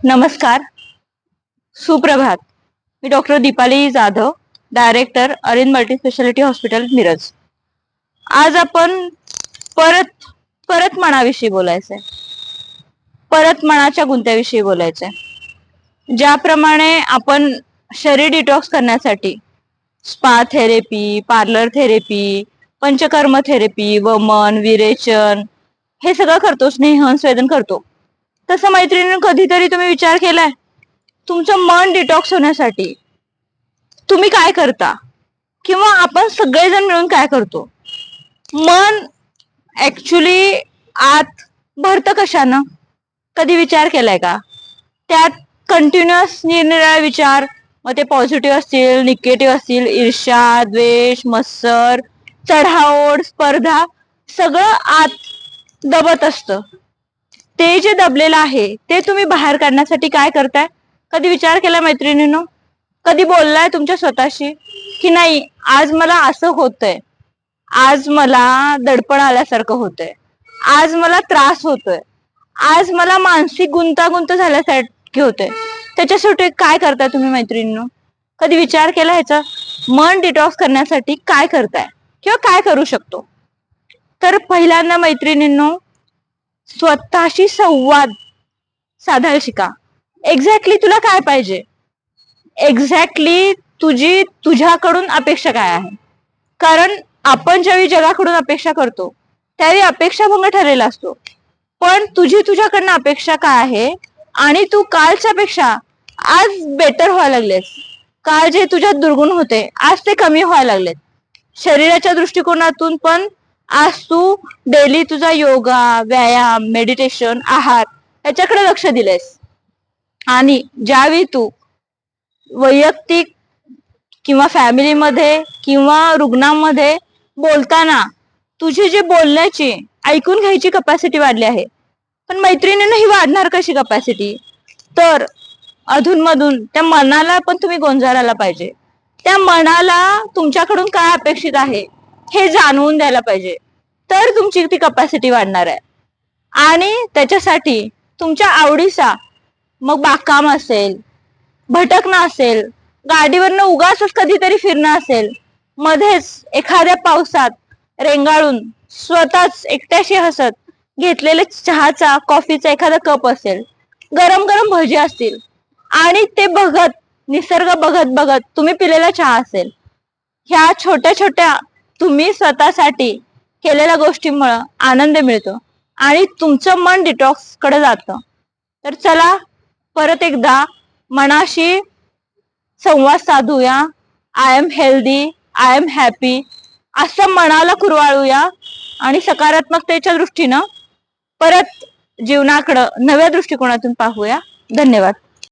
नमस्कार, सुप्रभात. मी doctor Deepali Jadhav, director Arvind multi speciality hospital Miraj. आज आपण परत परत मनाविषयी बोलायचंय, परत मनाच्या गुंत्याविषयी बोलायचंय. ज्याप्रमाणे आपण शरीर डिटॉक्स करण्यासाठी spa therapy, parlour therapy, panchakarma therapy, वमन, विरेचन हे सगळं करतो, स्नेहन स्वेदन करतो. तसं मैत्रिणींनो, कधीतरी तुम्ही विचार केलाय तुमचं मन डिटॉक्स होण्यासाठी तुम्ही काय करता, किंवा आपण सगळेजण मिळून काय करतो? मन ऍक्च्युली आत भरतं कशानं? कधी विचार केलाय का? त्यात कंटिन्युअस निरनिराळे विचार, मग ते पॉझिटिव्ह असतील, निगेटिव्ह असतील, ईर्ष्या, द्वेष, मत्सर, चढाओढ, स्पर्धा, सगळं आत दबत असतं. ते जे दबलेलं आहे ते तुम्ही बाहेर काढण्यासाठी काय करताय? कधी विचार केला मैत्रिणींनो? कधी बोललाय तुमच्या स्वतःशी की नाही, आज मला असं होतंय, आज मला दडपण आल्यासारखं होतंय, आज मला त्रास होतोय, आज मला मानसिक गुंतागुंत झाल्यासारखी होते, त्याच्यासाठी काय करताय तुम्ही मैत्रिणींनो? कधी विचार केला ह्याचा? मन डिटॉक्स करण्यासाठी काय करताय किंवा काय करू शकतो? तर पहिल्यांदा मैत्रिणींनो, स्वतःशी संवाद साधायला शिका. एक्झॅक्टली तुला काय पाहिजे, एक्झॅक्टली तुझ्याकडून अपेक्षा काय आहे? कारण आपण ज्यावेळी जगाकडून अपेक्षा करतो त्यावेळी अपेक्षाभंग ठरलेला असतो. पण तुझ्याकडनं अपेक्षा काय आहे, आणि तू कालच्या पेक्षा आज बेटर व्हायला लागलेस. काल जे तुझ्यात दुर्गुण होते आज ते कमी व्हायला लागलेत. शरीराच्या दृष्टिकोनातून पण आज तू डेली तुझा योगा, व्यायाम, मेडिटेशन, आहार याच्याकडे लक्ष दिलेस. आणि ज्यावेळी तू वैयक्तिक किंवा फॅमिलीमध्ये किंवा रुग्णांमध्ये बोलताना तुझी जी बोलण्याची, ऐकून घ्यायची कपॅसिटी वाढली आहे. पण मैत्रिणींना ही वाढणार कशी कपॅसिटी? तर अधूनमधून त्या मनाला पण तुम्ही गोंजारायला पाहिजे. त्या मनाला तुमच्याकडून काय अपेक्षित आहे हे जाणवून द्यायला पाहिजे, तर तुमची ती कपॅसिटी वाढणार आहे. आणि त्याच्यासाठी तुमच्या आवडीचा, मग बागकाम असेल, भटकणं असेल, गाडीवरनं उगाच कधीतरी फिरणं असेल, मध्येच एखाद्या पावसात रेंगाळून स्वतःच एकट्याशी हसत घेतलेले चहाचा, कॉफीचा एखादा कप असेल, गरम गरम भजी असतील, आणि ते बघत, निसर्ग बघत बघत तुम्ही पिलेला चहा असेल, ह्या छोट्या छोट्या तुम्ही स्वतःसाठी केलेल्या गोष्टींमुळे आनंद मिळतो आणि तुमचं मन डिटॉक्स कडे जातं. तर चला परत एकदा मनाशी संवाद साधूया. I am healthy, I am happy असं मनाला कुरवाळूया आणि सकारात्मकतेच्या दृष्टीनं परत जीवनाकडं नव्या दृष्टिकोनातून पाहूया. धन्यवाद.